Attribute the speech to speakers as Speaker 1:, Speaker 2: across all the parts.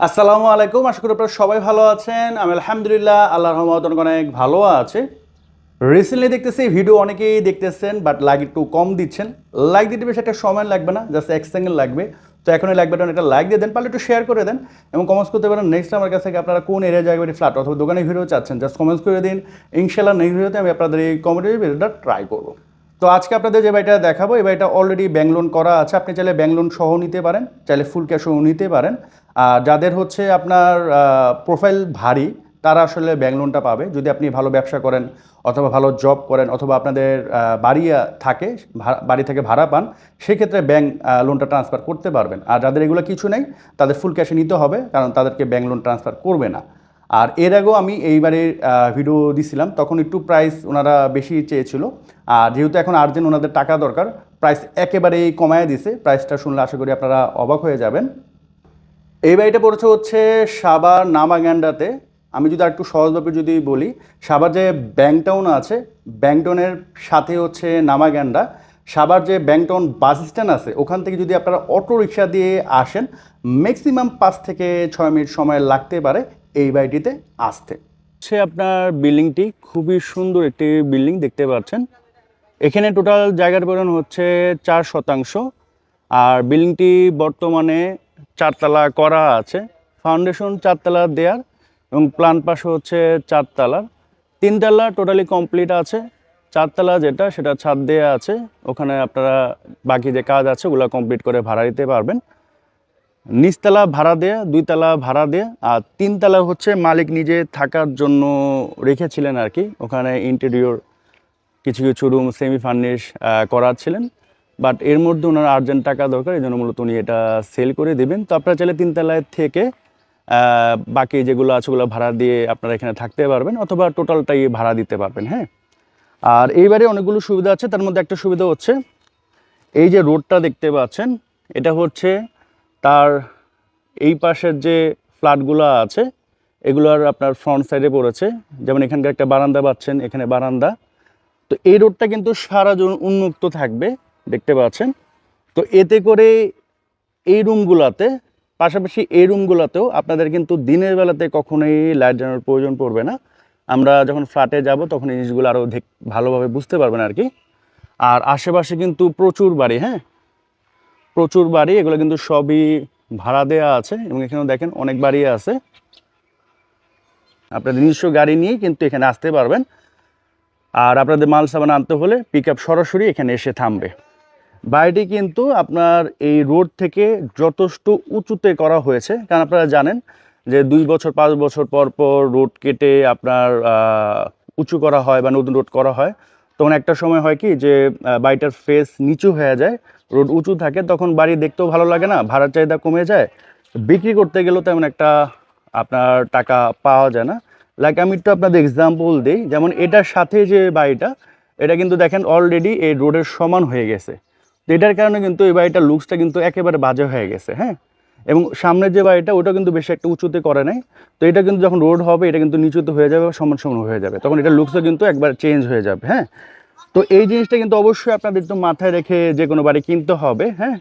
Speaker 1: আসসালামু আলাইকুম। আশা করি আপনারা সবাই ভালো আছেন। আমি আলহামদুলিল্লাহ আল্লাহর রহমতে অনেক ভালো আছে। রিসেন্টলি দেখতেছি ভিডিও অনেকেই দেখতেছেন, বাট লাইক একটু কম দিচ্ছেন। লাইক দিতে বেশি একটা সময় লাগবে না, জাস্ট 1 সেকেন্ড লাগবে। তো এখনই লাইক বাটন একটা লাইক দিয়ে দেন, পারলে একটু শেয়ার করে দেন এবং কমেন্টস করতে পারেন নেক্সট আমার কাছে আপনারা কোন এরিয়া জায়গায় ফ্ল্যাট অথবা দোকানে ভিডিও চাচ্ছেন, জাস্ট কমেন্টস করে দিন। ইনশাআল্লাহ নেক্সট ভিডিওতে আমি আপনাদের এই কমেডি ভিডিওটা ট্রাই করবো। তো আজকে আপনাদের যে বাড়িটা দেখাবো, এই বাড়িটা অলরেডি ব্যাংক লোন করা আছে। আপনি চাইলে ব্যাংক লোন সহ নিতে পারেন, চাইলে ফুল ক্যাশও নিতে পারেন। আর যাদের হচ্ছে আপনার প্রোফাইল ভারী, তারা আসলে ব্যাংক লোনটা পাবে। যদি আপনি ভালো ব্যবসা করেন অথবা ভালো জব করেন অথবা আপনাদের বাড়ি থাকে, বাড়ি থেকে ভাড়া পান, সেক্ষেত্রে ব্যাংক লোনটা ট্রান্সফার করতে পারবেন। আর যাদের এগুলো কিছু নেই, তাদের ফুল ক্যাশে নিতে হবে, কারণ তাদেরকে ব্যাংক লোন ট্রান্সফার করবে না। আর এর আগেও আমি এইবারের ভিডিও দিছিলাম, তখন একটু প্রাইস ওনারা বেশি চেয়েছিল। আর যেহেতু এখন আর্জেন্ট ওনাদের টাকা দরকার, প্রাইস একেবারেই কমায় দিছে। প্রাইসটা শুনলে আশা করি আপনারা অবাক হয়ে যাবেন। এই বাড়িটা পড়েছে হচ্ছে সাভার নামাগ্যান্ডাতে। আমি যদি একটু সহজভাবে যদি বলি, সাভার যে ব্যাংকটাউন আছে, ব্যাংকটাউনের সাথে হচ্ছে নামাগ্যান্ডা। সাভার যে ব্যাংকটাউন বাস স্ট্যান্ড আছে, ওখান থেকে যদি আপনারা অটো রিক্সা দিয়ে আসেন, ম্যাক্সিমাম 5 থেকে 6 মিনিট সময় লাগতে পারে এই বাড়িটিতে আসতে। হচ্ছে আপনার বিল্ডিংটি খুবই সুন্দর একটি বিল্ডিং দেখতে পাচ্ছেন। এখানে টোটাল জায়গার পরিমাণ হচ্ছে 4 শতাংশ। আর বিল্ডিংটি বর্তমানে 4 তলা করা আছে। ফাউন্ডেশন 4 তলা দেয়ার এবং প্ল্যান পাশে হচ্ছে 4 তলার। 3 তলা টোটালি কমপ্লিট আছে। 4 তলা যেটা, সেটা ছাদ দেয়া আছে। ওখানে আপনারা বাকি যে কাজ আছে ওগুলো কমপ্লিট করে ভাড়া দিতে পারবেন। নিচতলা ভাড়া দেয়া, 2 তলা ভাড়া দেয়া, আর 3 তলা হচ্ছে মালিক নিজে থাকার জন্য রেখেছিলেন আর কি। ওখানে ইন্টেরিয়র কিছু কিছু রুম সেমি ফার্নিশ করাচ্ছিলেন, বাট এর মধ্যে ওনার আর্জেন্ট টাকা দরকার, এই জন্য মূলত উনি এটা সেল করে দেবেন। তো আপনারা চাইলে 3 তলায় থেকে বাকি যেগুলো আছে ওগুলো ভাড়া দিয়ে আপনারা এখানে থাকতে পারবেন, অথবা টোটালটাই ভাড়া দিতে পারবেন। হ্যাঁ, আর এইবারে অনেকগুলো সুবিধা আছে। তার মধ্যে একটা সুবিধা হচ্ছে এই যে রোডটা দেখতে পাচ্ছেন, এটা হচ্ছে তার এই পাশের যে ফ্ল্যাটগুলো আছে এগুলোর আপনার ফ্রন্ট সাইডে পড়েছে। যেমন এখানকার একটা বারান্দা পাচ্ছেন, এখানে বারান্দা। তো এই রোডটা কিন্তু সারা জন উন্মুক্ত থাকবে, দেখতে পাচ্ছেন। তো এতে করে এই রুমগুলোতে, পাশাপাশি এই রুমগুলোতেও আপনাদের কিন্তু দিনের বেলাতে কখনোই লাইট জ্বালানোর প্রয়োজন পড়বে না। আমরা যখন ফ্ল্যাটে যাব তখন এই জিনিসগুলো আরও ভালোভাবে বুঝতে পারবেন আর কি। আর আশেপাশে কিন্তু প্রচুর বাড়ি, হ্যাঁ প্রচুর বাড়ি, এগুলো কিন্তু সবই ভাড়া দেওয়া আছে। এবং এখানেও দেখেন অনেক বাড়ি আছে। আপনাদের নিজস্ব গাড়ি নিয়ে কিন্তু এখানে আসতে পারবেন। আর আপনাদের মাল সামান আনতে হলে পিক আপ সরাসরি এখানে এসে থামবে। বাড়িটি কিন্তু আপনার এই রোড থেকে যথেষ্ট উঁচুতে করা হয়েছে, কারণ আপনারা জানেন যে 2 বছর 5 বছর পর পর রোড কেটে আপনার উঁচু করা হয় বা নতুন রোড করা হয়। তখন একটা সময় হয় কি যে বাড়িটার ফেস নিচু হয়ে যায়, রোড উঁচু থাকে, তখন বাড়ি দেখতেও ভালো লাগে না, ভাড়ার চাহিদা কমে যায়, বিক্রি করতে গেলেও তেমন একটা আপনার টাকা পাওয়া যায় না। লাইক আমি একটু আপনাদের এক্সাম্পল দিই, যেমন এটার সাথে যে বাড়িটা, এটা কিন্তু দেখেন অলরেডি এই রোডের সমান হয়ে গেছে। তো এটার কারণে কিন্তু এই বাড়িটার লুকসটা কিন্তু একেবারে বাজে হয়ে গেছে। হ্যাঁ, এবং সামনের যে বাড়িটা ওটা কিন্তু বেশি একটা উঁচুতে করে নাই। তো এটা কিন্তু যখন রোড হবে এটা কিন্তু নিচুতে হয়ে যাবে, সমান সমান হয়ে যাবে, তখন এটার লুকসও কিন্তু একবার চেঞ্জ হয়ে যাবে। হ্যাঁ, তো এই জিনিসটা কিন্তু অবশ্যই আপনাদের একটু মাথায় রেখে যে কোনো বাড়ি কিনতে হবে। হ্যাঁ,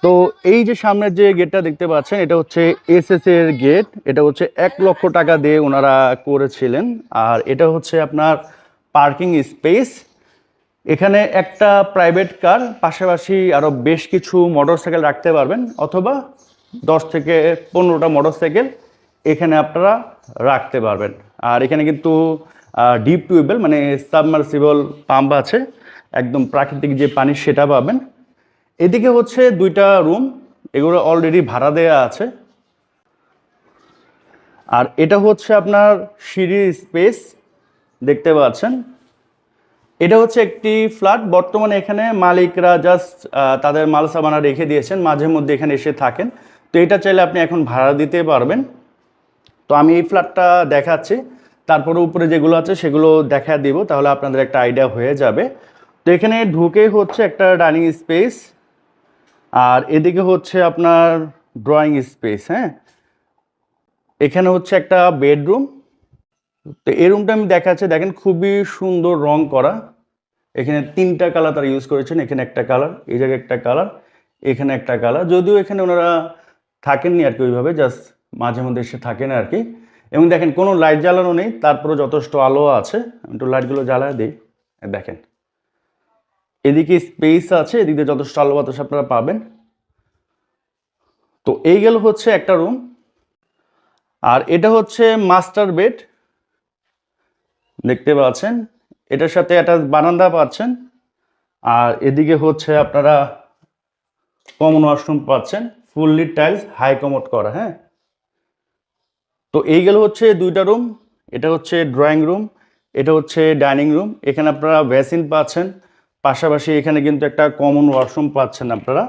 Speaker 1: তো এই যে সামনের যে গেটটা দেখতে পাচ্ছেন, এটা হচ্ছে এসএস এর গেট। এটা হচ্ছে 1 লক্ষ টাকা দিয়ে ওনারা করেছিলেন। আর এটা হচ্ছে আপনার পার্কিং স্পেস। এখানে একটা প্রাইভেট কার, পাশাপাশি আরও বেশ কিছু মোটরসাইকেল রাখতে পারবেন, অথবা 10 থেকে 15টা মোটরসাইকেল এখানে আপনারা রাখতে পারবেন। আর এখানে কিন্তু ডিপ টিউবওয়েল মানে সাবমার্সিবল পাম্প আছে, একদম প্রাকৃতিক যে পানি সেটা পাবেন। এদিকে হচ্ছে 2টা রুম, এগুলো অলরেডি ভাড়া দেয়া আছে। আর এটা হচ্ছে আপনার সিঁড়ির স্পেস, দেখতে পাচ্ছেন। এটা হচ্ছে একটি ফ্ল্যাট, বর্তমানে এখানে মালিকরা জাস্ট তাদের মাল সামানা রেখে দিয়েছেন, মাঝে মধ্যে এখানে এসে থাকেন। তো এটা চাইলে আপনি এখন ভাড়া দিতে পারবেন। তো আমি এই ফ্ল্যাটটা দেখাচ্ছি, তারপরে উপরে যেগুলো আছে সেগুলো দেখা দিব, তাহলে আপনাদের একটা আইডিয়া হয়ে যাবে। তো এখানে ঢুকে হচ্ছে একটা ডাইনিং স্পেস, আর এদিকে হচ্ছে আপনার ড্রয়িং স্পেস। হ্যাঁ, এখানে হচ্ছে একটা বেডরুম। তো এই রুমটা আমি দেখাচ্ছি, দেখেন খুবই সুন্দর রং করা। এখানে 3টা কালার তারা ইউজ করেছেন। এখানে একটা কালার, এই জায়গায় একটা কালার, এখানে একটা কালার। যদিও এখানে ওনারা থাকেননি আর কি ওইভাবে, জাস্ট মাঝে মধ্যে এসে থাকেন আর কি। এবং দেখেন কোনো লাইট জ্বালানো নেই, তারপরে যথেষ্ট আলো আছে। আমি একটু লাইটগুলো জ্বালায় দিই। দেখেন এদিকে স্পেস আছে, এদিকে যথেষ্ট আলো বাতাস আপনারা পাবেন। তো এই গেল হচ্ছে একটা রুম। আর এটা হচ্ছে মাস্টার বেড, দেখতে পাচ্ছেন। এটার সাথে একটা বারান্দা পাচ্ছেন। আর এদিকে হচ্ছে আপনারা কমন ওয়াশরুম পাচ্ছেন, ফুললি টাইলস, হাই কমোড করা। হ্যাঁ, তো এই গেল হচ্ছে দুইটা রুম। এটা হচ্ছে ড্রয়িং রুম, এটা হচ্ছে ডাইনিং রুম। এখানে আপনারা বেসিন পাচ্ছেন, পাশাপাশি এখানে কিন্তু একটা কমন ওয়াশরুম পাচ্ছেন আপনারা,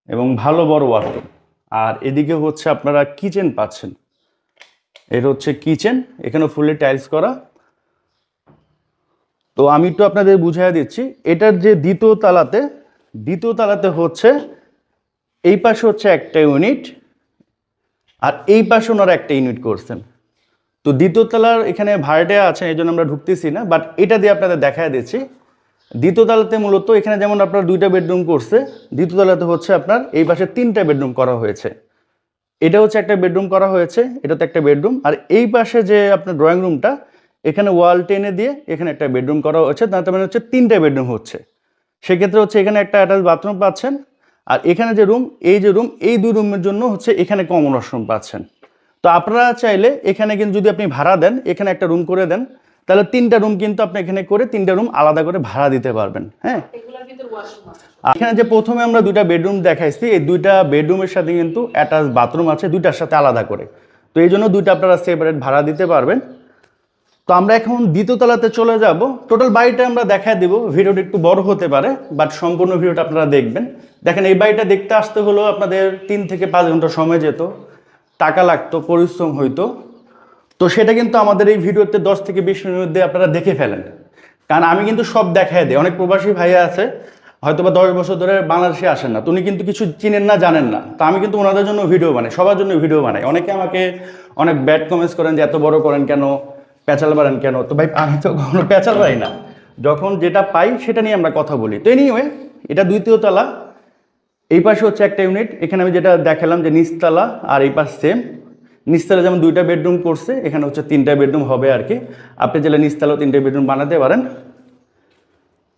Speaker 1: এবং ভালো বড় ওয়াশরুম। আর এদিকে হচ্ছে আপনারা কিচেন পাচ্ছেন। এটা হচ্ছে কিচেন, এখানে ফুললি টাইলস করা। তো আমি একটু আপনাদের বুঝিয়ে দিচ্ছি। এটার যে দ্বিতীয় তালাতে হচ্ছে এই পাশে হচ্ছে একটা ইউনিট, আর এই পাশে ওনারা একটা ইউনিট করছেন। তো দ্বিতীয় তলার এখানে ভাড়াটিয়া আছে, এই জন্য আমরা ঢুকতেছি না, বাট এটা দিয়ে আপনাদের দেখায় দিচ্ছি। দ্বিতীয় তলাতে মূলত এখানে যেমন আপনার 2টা বেডরুম করছে, দ্বিতীয় তলাতে হচ্ছে আপনার এই পাশে 3টা বেডরুম করা হয়েছে। এটা হচ্ছে একটা বেডরুম করা হয়েছে, এটা তো একটা বেডরুম। আর এই পাশে যে আপনার ড্রয়িং রুমটা, এখানে ওয়াল টেনে দিয়ে এখানে একটা বেডরুম করা হয়েছে, তার মানে হচ্ছে 3টা বেডরুম হচ্ছে। সেক্ষেত্রে হচ্ছে এখানে একটা অ্যাটাচ বাথরুম পাচ্ছেন। আর এখানে যে রুম, এই 2 রুমের জন্য হচ্ছে এখানে কমন ওয়াশরুম পাচ্ছেন। তো আপনারা চাইলে এখানে কিন্তু যদি আপনি ভাড়া দেন, এখানে একটা রুম করে দেন, তাহলে 3টা রুম কিন্তু আপনি এখানে করে 3টা রুম আলাদা করে ভাড়া দিতে পারবেন। হ্যাঁ, এখানে যে প্রথমে আমরা 2টা বেডরুম দেখাইছি, এই 2টা বেডরুমের সাথে কিন্তু অ্যাটাচ বাথরুম আছে, 2টার সাথে আলাদা করে। তো এই জন্য 2টা আপনারা সেপারেট ভাড়া দিতে পারবেন। তো আমরা এখন দ্বিতীয় তলাতে চলে যাব। টোটাল বাড়িটা আমরা দেখায় দেব, ভিডিওটা একটু বড় হতে পারে, বাট সম্পূর্ণ ভিডিওটা আপনারা দেখবেন। দেখেন এই বাড়িটা দেখতে আসতে হলো আপনাদের 3 থেকে 5 ঘন্টা সময় যেত, টাকা লাগতো, পরিশ্রম হইতো। তো সেটা কিন্তু আমাদের এই ভিডিওতে 10 থেকে 20 মিনিটের মধ্যে আপনারা দেখে ফেলেন, কারণ আমি কিন্তু সব দেখায় দিই। অনেক প্রবাসী ভাইয়া আছে হয়তো বা 10 বছর ধরে বাংলাদেশে আসেন না, তো উনি কিন্তু কিছু চিনেন না, জানেন না। তো আমি কিন্তু ওনাদের জন্য ভিডিও বানাই, সবার জন্য ভিডিও বানাই। অনেকে আমাকে অনেক ব্যাড কমেন্টস করেন যে এত বড় করেন কেন, প্যাচাল বাড়েন কেন। তো ভাই আমি তো কখনো প্যাচাল বাড়ি না, যখন যেটা পাই সেটা নিয়ে আমরা কথা বলি। তো এনিওয়ে, এটা দ্বিতীয় তলা, এই পাশে হচ্ছে একটা ইউনিট। এখানে আমি যেটা দেখালাম যে নিচতলা, আর এই পাশ সেম। নিচতলা যেমন 2টা বেডরুম করছে, এখানে হচ্ছে 3টা বেডরুম হবে আর কি। আপনি চাইলে নিচতলাও 3টা বেডরুম বানাতে পারেন।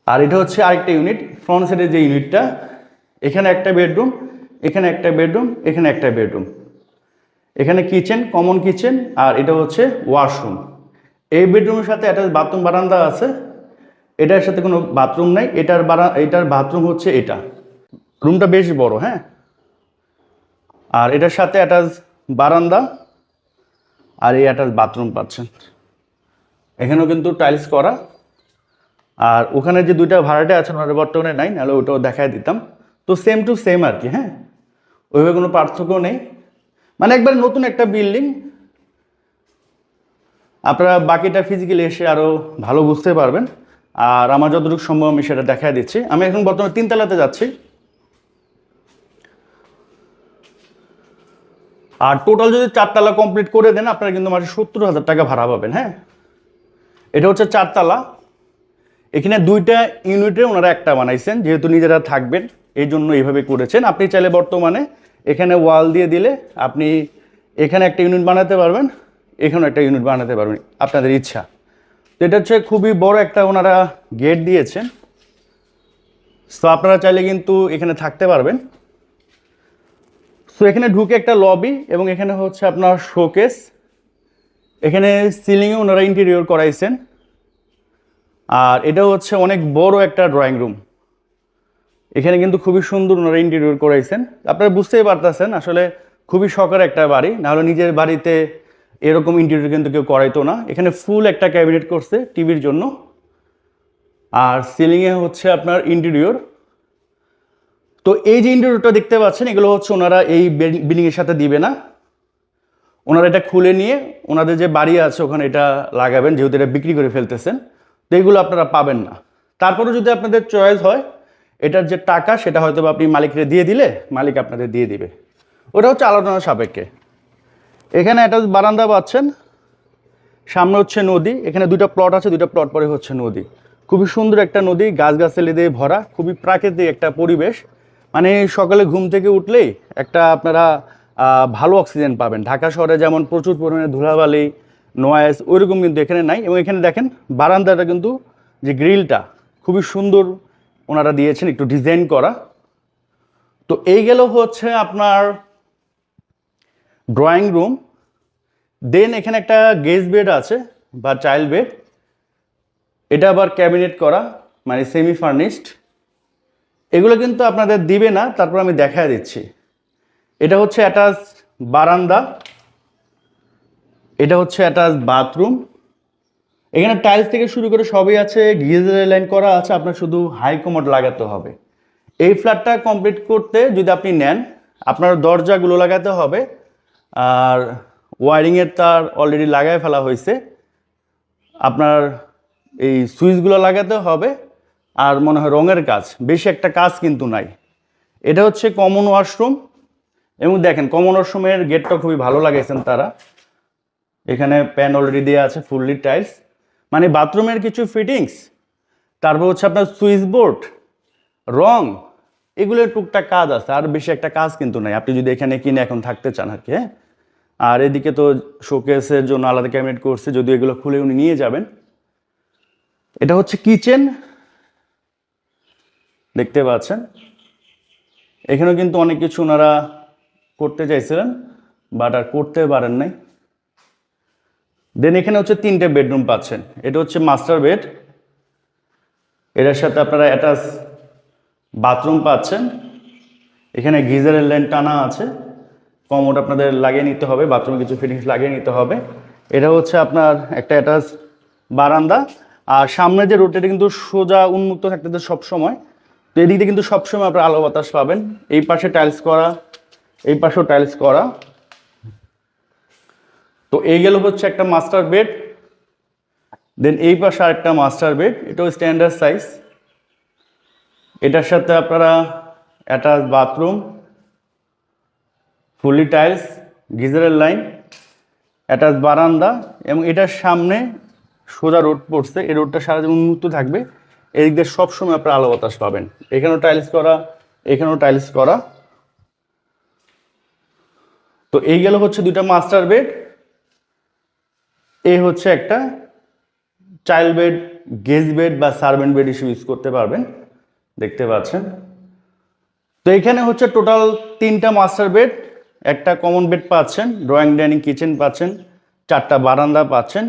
Speaker 1: আর এটা হচ্ছে আরেকটা ইউনিট, ফ্রন্ট সাইডের যে ইউনিটটা, এখানে একটা বেডরুম, এখানে একটা বেডরুম, এখানে একটা বেডরুম, এখানে কিচেন, কমন কিচেন, আর এটা হচ্ছে ওয়াশরুম। এই বেডরুমের সাথে একটা বাথরুম বারান্দা আছে, এটার সাথে কোনো বাথরুম নাই। এটার বাথরুম হচ্ছে এটা। রুমটা বেশ বড়। হ্যাঁ, আর এটার সাথে অ্যাটাচ বারান্দা, আর এই অ্যাটাচ বাথরুম পাচ্ছেন। এখানেও কিন্তু টাইলস করা। আর ওখানে যে 2টা ভাড়াটে আছেন ওনারা বর্তমানে নাই, নাহলে ওটাও দেখায় দিতাম। তো সেম টু সেম আর কি। হ্যাঁ, ওইভাবে কোনো পার্থক্য নেই, মানে একবার নতুন একটা বিল্ডিং। আপনারা বাকিটা ফিজিক্যালি এসে আরও ভালো বুঝতে পারবেন। আর আমার যতটুকু সম্ভব আমি সেটা দেখায় দিচ্ছি। আমি এখন বর্তমানে 3 তলাতে যাচ্ছি। আর টোটাল যদি 4 তলা কমপ্লিট করে দেন, আপনারা কিন্তু মাসে 70,000 টাকা ভাড়া পাবেন। হ্যাঁ, এটা হচ্ছে 4 তলা। এখানে 2টা ইউনিটে ওনারা একটা বানাইছেন, যেহেতু নিজেরা থাকবেন এই জন্য এইভাবে করেছেন। আপনি চাইলে বর্তমানে এখানে ওয়াল দিয়ে দিলে আপনি এখানে একটা ইউনিট বানাতে পারবেন, এখানেও একটা ইউনিট বানাতে পারবেন, আপনাদের ইচ্ছা। তো এটা হচ্ছে খুবই বড় একটা ওনারা গেট দিয়েছেন। তো আপনারা চাইলে কিন্তু এখানে থাকতে পারবেন। সো এখানে ঢুকে একটা লবি, এবং এখানে হচ্ছে আপনার শোকেস। এখানে সিলিংয়ে ওনারা ইন্টেরিয়র করাইছেন। আর এটা হচ্ছে অনেক বড় একটা ড্রয়িং রুম। এখানে কিন্তু খুবই সুন্দর ওনারা ইন্টেরিয়র করাইছেন। আপনারা বুঝতেই পারতেছেন আসলে খুবই শখের একটা বাড়ি, নাহলে নিজের বাড়িতে এরকম ইন্টেরিয়র কিন্তু কেউ করাইতো না। এখানে ফুল একটা ক্যাবিনেট করছে টিভির জন্য। আর সিলিংয়ে হচ্ছে আপনার ইন্টেরিয়র। তো এই যে ইন্টেরিয়রটা দেখতে পাচ্ছেন, এগুলো হচ্ছে ওনারা এই বিল্ডিংয়ের সাথে দিবে না। ওনারা এটা খুলে নিয়ে ওনাদের যে বাড়ি আছে ওখানে এটা লাগাবেন, যেহেতু এটা বিক্রি করে ফেলতেছেন। তো এইগুলো আপনারা পাবেন না। তারপরে যদি আপনাদের চয়েস হয়, এটার যে টাকা সেটা হয়তো আপনি মালিককে দিয়ে দিলে মালিক আপনাদের দিয়ে দিবে, ওটা হচ্ছে আলোচনা সাপেক্ষে। এখানে একটা বারান্দা পাচ্ছেন, সামনে হচ্ছে নদী। এখানে 2টা প্লট আছে, 2টা প্লট পরে হচ্ছে নদী। খুবই সুন্দর একটা নদী, গাছগাছালি দিয়ে ভরা, খুবই প্রাকৃতিক একটা পরিবেশ। মানে সকালে ঘুম থেকে উঠলেই একটা আপনারা ভালো অক্সিজেন পাবেন। ঢাকা শহরে যেমন প্রচুর পরিমাণে ধুলাবালি নয়েজ ওইরকম কিন্তু এখানে নাই। এবং এখানে দেখেন বারান্দাটা কিন্তু যে গ্রিলটা খুবই সুন্দর ওনারা দিয়েছেন, একটু ডিজাইন করা। তো এই গেল হচ্ছে আপনার ড্রয়িং রুম। দেন এখানে একটা গেস্ট বেড আছে বা চাইল্ড বেড, এটা আবার ক্যাবিনেট করা, মানে সেমি ফার্নিশড। এগুলো কিন্তু আপনাদের দিবে না, তারপর আমি দেখায় দিচ্ছি। এটা হচ্ছে অ্যাটাচ বারান্দা, এটা হচ্ছে অ্যাটাচ বাথরুম। এখানে টাইলস থেকে শুরু করে সবই আছে, গিজারের লাইন করা আছে, আপনার শুধু হাই কমোড লাগাতে হবে। এই ফ্ল্যাটটা কমপ্লিট করতে যদি আপনি নেন, আপনার দরজাগুলো লাগাতে হবে, আর ওয়ারিংয়ের তার অলরেডি লাগায় ফেলা হয়েছে। আপনার এই সুইচগুলো লাগাতে হবে, আর মনে হয় রঙের কাজ, বেশি একটা কাজ কিন্তু নাই। এটা হচ্ছে কমন ওয়াশরুম, এবং দেখেন কমন ওয়াশরুমের গেটটা খুবই ভালো লাগাইছেন তারা। এখানে প্যান অলরেডি দেওয়া আছে, ফুললি টাইলস, মানে বাথরুমের কিছু ফিটিংস, তারপর হচ্ছে আপনার সুইচ বোর্ড, রং, এগুলোর টুকটাক কাজ আছে, আর বেশি একটা কাজ কিন্তু নাই আপনি যদি এখানে কিনে এখন থাকতে চান আর কি। হ্যাঁ, আর এদিকে তো শোকেসের জন্য আলাদা ক্যাবিনেট করছে, যদি এগুলো খুলে উনি নিয়ে যাবেন। এটা হচ্ছে কিচেন, দেখতে পাচ্ছেন। এখানেও কিন্তু অনেক কিছু ওনারা করতে চাইছিলেন, বাট আর করতে পারেন নাই। দেন এখানে হচ্ছে 3টে বেডরুম পাচ্ছেন। এটা হচ্ছে মাস্টার বেড, এটার সাথে আপনারা অ্যাটাচ বাথরুম পাচ্ছেন। এখানে গিজারের লাইন টানা আছে, কমোড আপনাদের লাগিয়ে নিতে হবে, বাথরুমে কিছু ফিটিংস লাগিয়ে নিতে হবে। এটা হচ্ছে আপনার একটা অ্যাটাচ বারান্দা, আর সামনে যে রোডটা কিন্তু সোজা উন্মুক্ত থাকতে সব সময়। তো এদিক দিয়ে কিন্তু সবসময় আপনার আলো বাতাস পাবেন। এই পাশে টাইলস করা, এই পাশেও টাইলস করা। তো এই গেল হচ্ছে একটা মাস্টার বেড। দেন এই পাশে আরেকটা মাস্টার বেড, এটাও স্ট্যান্ডার্ড সাইজ। এটার সাথে আপনারা অ্যাটাচ বাথরুম, ফুলি টাইলস, গিজারের লাইন, অ্যাটাচ বারান্দা, এবং এটার সামনে সোজা রোড পড়ছে। এই রোডটা সারা জীবন উন্মুক্ত থাকবে, এদিক দিয়ে সবসময় আপনার আলো বাতাস পাবেন। এখানেও টাইলস করা, এখানেও টাইলস করা। তো এই গেল হচ্ছে 2টা মাস্টার বেড। এই হচ্ছে একটা চাইল্ড বেড, গেস্ট বেড বা সার্ভেন্ট বেড হিসেবে ইউজ করতে পারবেন, দেখতে পাচ্ছেন। তো এখানে হচ্ছে টোটাল 3টা মাস্টার বেড, একটা কমন বেড পাচ্ছেন, ড্রয়িং ডাইনিং কিচেন পাচ্ছেন, 4টা বারান্দা পাচ্ছেন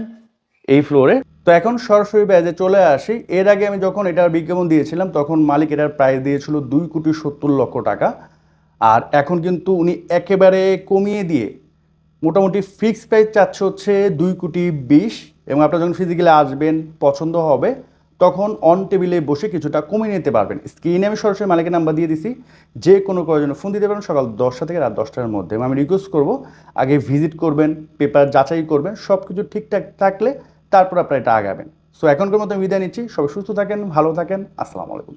Speaker 1: এই ফ্লোরে। তো এখন সরাসরি ব্যাজে চলে আসি। এর আগে আমি যখন এটার বিজ্ঞাপন দিয়েছিলাম তখন মালিক এটার প্রাইস দিয়েছিল 2,70,00,000 টাকা। আর এখন কিন্তু উনি একেবারে কমিয়ে দিয়ে মোটামুটি ফিক্সড প্রাইস চাচ্ছে হচ্ছে 2,20,00,000। এবং আপনারা যখন ফিজিক্যালি আসবেন, পছন্দ হবে, তখন অন টেবিলে বসে কিছুটা কমিয়ে নিতে পারবেন। স্ক্রিনে আমি সরাসরি মালিকের নাম্বার দিয়ে দিছি, যে কোনো প্রয়োজনে ফোন দিতে পারেন সকাল 10টা থেকে রাত 10টার মধ্যে। এবং আমি রিকোয়েস্ট করবো আগে ভিজিট করবেন, পেপার যাচাই করবেন, সব কিছু ঠিকঠাক থাকলে তারপর আপনারা এটা আগাবেন। সো এখনকার মতো বিদায় নিচ্ছি। সবাই সুস্থ থাকেন, ভালো থাকেন, আসসালামু আলাইকুম।